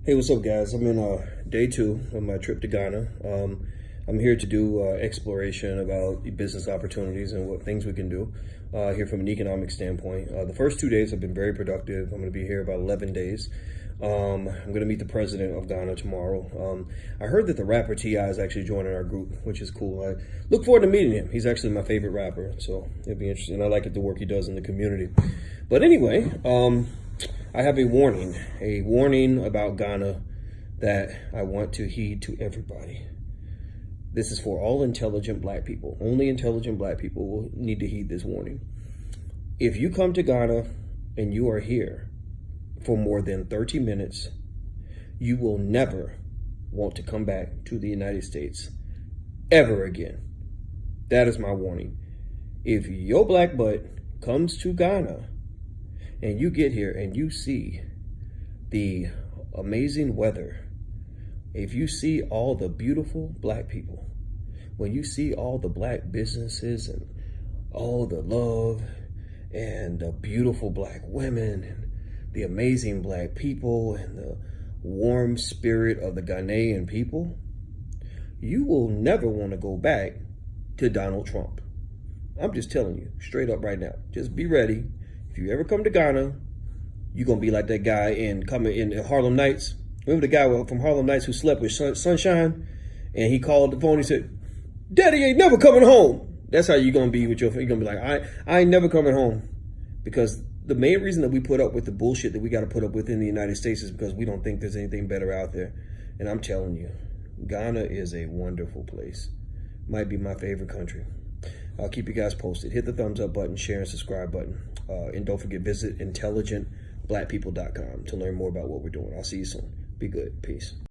Hey, what's up, guys? I'm in day two of my trip to Ghana. I'm here to do exploration about business opportunities and what things we can do here from an economic standpoint. The first 2 days have been very productive. I'm going to be here about 11 days. I'm going to meet the president of Ghana tomorrow. I heard that the rapper T.I. is actually joining our group, which is cool. I look forward to meeting him. He's actually my favorite rapper, so it'll be interesting. I like the work he does in the community. But anyway, I have a warning about Ghana that I want to heed to everybody. This is for all intelligent black people. Only intelligent black people will need to heed this warning. If you come to Ghana and you are here for more than 30 minutes, you will never want to come back to the United States ever again. That is my warning. If your black butt comes to Ghana and you get here and you see the amazing weather, if you see all the beautiful black people, when you see all the black businesses and all the love and the beautiful black women and the amazing black people and the warm spirit of the Ghanaian people, you will never want to go back to Donald Trump. I'm just telling you straight up right now. Just be ready. If you ever come to Ghana, you're going to be like that guy in Harlem Nights. Remember the guy from Harlem Nights who slept with Sunshine? And he called the phone and said, "Daddy ain't never coming home." That's how you're going to be with you're going to be like, I ain't never coming home. Because the main reason that we put up with the bullshit that we got to put up with in the United States is because we don't think there's anything better out there. And I'm telling you, Ghana is a wonderful place. Might be my favorite country. I'll keep you guys posted. Hit the thumbs up button, share, and subscribe button. And don't forget, visit intelligentblackpeople.com to learn more about what we're doing. I'll see you soon. Be good. Peace.